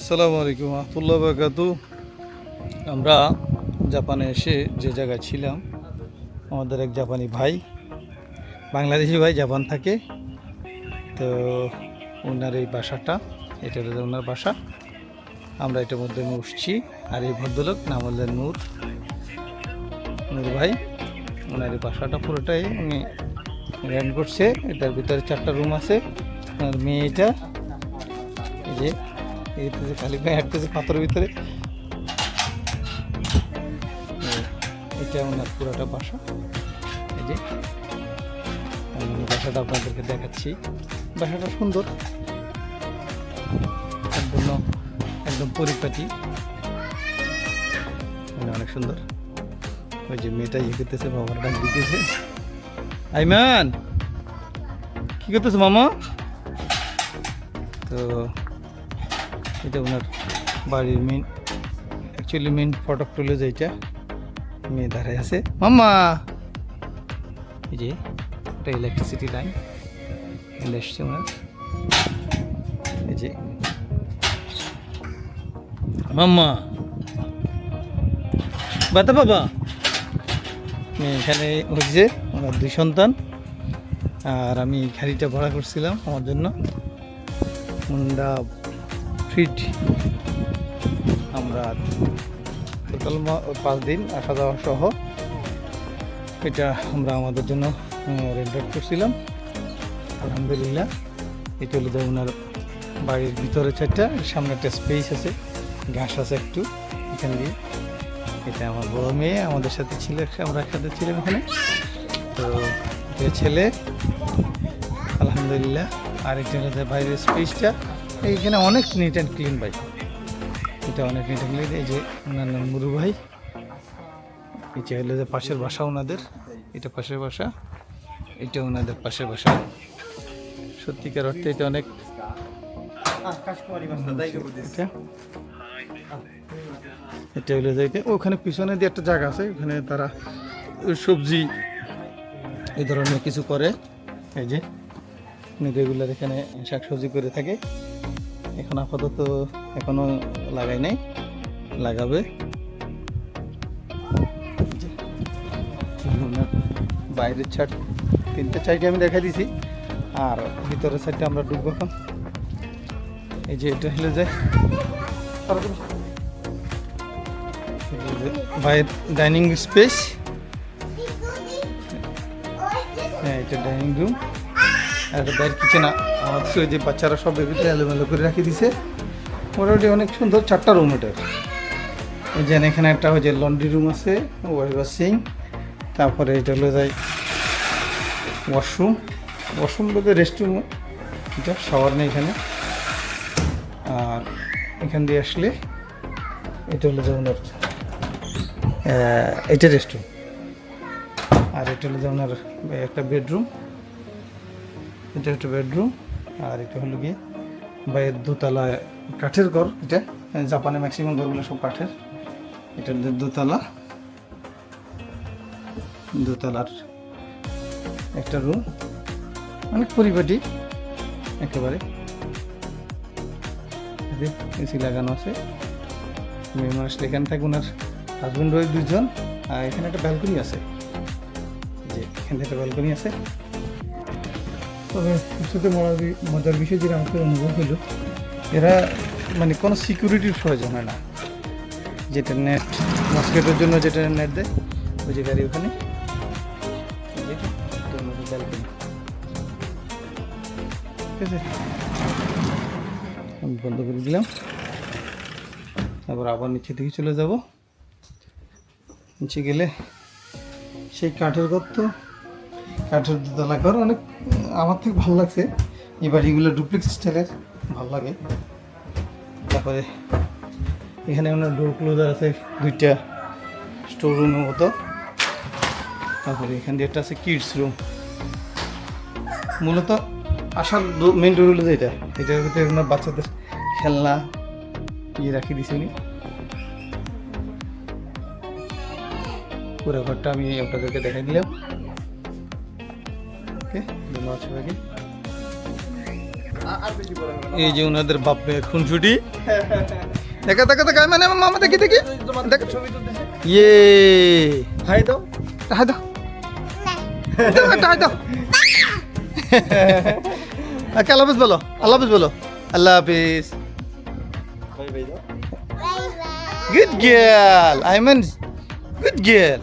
আসসালামু আলাইকুম রহমতুল্লাহ বারাকাতু। আমরা জাপানে এসে যে জায়গায় ছিলাম, আমাদের এক জাপানি ভাই, বাংলাদেশি ভাই জাপান থাকে। তো ওনার এই বাসাটা, এটা হলো ওনার বাসা। আমরা এটার মধ্যে উঠছি। আর এই ভদ্রলোক নাম হলেন নূর ভাই। ওনার এই বাসাটা পুরোটাই উনি রেন্ট করছে। এটার ভিতরে 4টা রুম আছে। ওনার মেয়েটা এই যে এইটাতে খালি পায়ে হাঁটতেছে পাথরের ভিতরে। এটা ওনার পুরোটা বাসা। এই যে আমি বাসাটা আপনাদেরকে দেখাচ্ছি। বাসাটা সুন্দর, সম্পূর্ণ একদম পরিপাটি, অনেক সুন্দর। ওই যে মেয়েটা ইয়ে করতেছে, বাবার ডাক দিতেছে। আইমান, কি করতেছে মামা? তো এটা ওনার বাড়ির মেন ফটক তুলে যেটা মেয়ে দাঁড়ায় আছে। মাম্মা, এই যে এটা ইলেকট্রিসিটি লাইন এসছে ওনার। এই যে মাম্মা, বাতা বাবা। এখানে হচ্ছে ওনার 2 সন্তান। আর আমি গাড়িটা ভাড়া করছিলাম আমার জন্য, হোন্ডা ফিট। আমরা টোটাল 5 দিন আসা যাওয়া সহ এটা আমরা আমাদের জন্য রেন্ট করছিলাম। আলহামদুলিল্লাহ। এটা হলো ওনার বাড়ির ভিতরে 4টা, সামনে একটা স্পেস আছে, ঘাস আছে একটু এখান দিয়ে। এটা আমার বড় মেয়ে আমাদের সাথে ছিল, আমরা একসাথে ছিলাম এখানে। তো এটা ছেলে, আলহামদুলিল্লাহ। আর এটা হচ্ছে বাইরের স্পেসটা। এইখানে অনেক নিট অ্যান্ড ক্লিন ভাই, এটা অনেক নিট অ্যান্ড ক্লিন। এই যে ওনার নাম মুরু ভাই। এটা হলো যে পাশের বাসা ওনাদের, এটা পাশের বাসা, এটা ওনাদের পাশের বাসা। সত্যিকার অর্থে এটা অনেক এটা হলো যে ওখানে পিছনে দিয়ে একটা জায়গা আছে, ওখানে তারা সবজি এই ধরনের কিছু করে। এই যে রেগুলার এখানে শাকসবজি করে থাকে। এখন আপাতত এখনো লাগাই নাই, লাগাবে। বাইরের ছাদ 3টে 4টে আমি দেখা দিছি, আর ভিতরের সাইডটা আমরা ঢুকবো এখন। এই যে এটা হলো যে বাইরের ডাইনিং স্পেস। হ্যাঁ, এটা ডাইনিং রুম। আর বাইরের কিচেন। আমাদের ওই যে বাচ্চারা সব বেবিতে এলোমেলো করে রাখি দিছে। মোটামুটি অনেক সুন্দর 4টা রুম এটার। এই যে এখানে একটা ওই যে লন্ড্রি রুম আছে, ওয়াশিং। তারপরে এটা হলো যাই ওয়াশরুম বলতে রেস্টরুম। এটা শাওয়ার নেই এখানে। আর এখান দিয়ে আসলে এটা হলো যে ওনার এটা রেস্টরুম। আর এটা হলো যে ওনার একটা বেডরুম। এটা একটা বেডরুম। আর এটা হলো গিয়ে বাইরের 2তলা কাঠের ঘর। এটা জাপানে ম্যাক্সিমাম ঘরগুলো সব কাঠের। এটা হলো 2তলার একটা রুম, অনেক পরিপাটি একেবারে। এসি লাগানো আছে। মেহমান আসলে এখানে থাকে ওনার হাজব্যান্ড ওয়াইফ 2জন। আর এখানে একটা ব্যালকনি আছে, যে এখানে একটা ব্যালকনি আছে। তবে সবচেয়ে মজার বিষয় যেটা আমাকে অনুভব হলো, এরা মানে কোনো সিকিউরিটির প্রয়োজন হয় না। যেটা নেট, মস্কিটোর জন্য যেটা নেট দেয়, ওই যে গাড়ি ওখানে ব্যালকনি। ঠিক আছে, আমি বন্ধ করে দিলাম। তারপর আবার নিচে দিকে চলে যাব। নিচে গেলে সেই কাঠের ঘর, তো কাঠের 2তলা ঘর। অনেক আমার থেকে ভালো লাগছে এই বাড়িগুলো, ডুপ্লেক্স স্টাইলের, ভালো লাগে। তারপরে এখানে ওনার ডোর ক্লোজার আছে 2টা, স্টোর রুমের মতো। তারপরে এখান দিয়ে একটা আছে কিডস রুম। মূলত আসার মেন ডোর হলো যে এটার ভিতরে ওনার বাচ্চাদের খেলনা রাখি দিছি উনি। পুরো ঘরটা আমি আপনাদেরকে দেখাই দিলাম। ওকে, ধন্যবাদ সবাইকে। আর বেশি বড় হবে না। এই যে ওনাদের বাপ মেয়ের খুনসুটি। দেখা দেখা দেখা মানে মামা দেখি দেখি দেখ ছবি তুলতেছে। ইয়ে হাই দাও। হাই দাও হাই দাও আচ্ছা আল্লাহ হাফিজ বলো আল্লাহ হাফিজ বলো আল্লাহ হাফিজ বাই বাই দাও। Good girl Aiman good girl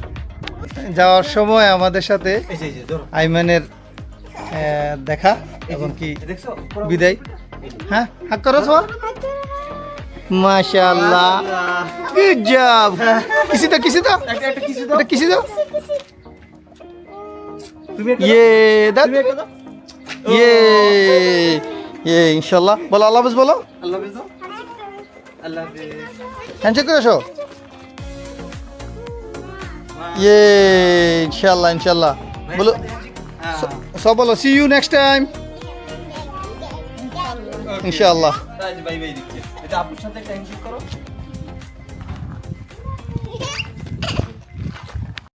যাওয়ার সময় আমাদের সাথে এই যে ধরো। আইমানের দেখা এবং কি দেখছো? বিদায় হ্যাঁ হাক করো সবাই মাশাআল্লাহ গুড জব কিসি দাও কিসি দাও একটা একটা কিছু দাও। এটা কিসি দাও তুমি একটা ইয়ে দাও তুমি একটা দাও। ইয়ে ইয়ে ইনশাআল্লাহ বলো আল্লাহ হাফেজ বলো আল্লাহ হাফেজ দাও। আল্লাহ হাফেজ। হ্যান্ডশেক করে আসো ইয়ে ইনশাআল্লাহ ইনশাআল্লাহ বলো সব বলো সি ইউ নেক্সট টাইম ইনশাআল্লাহ বাই বাই দিচ্ছে। এটা আপুর সাথে একটা হ্যান্ডশেক করো।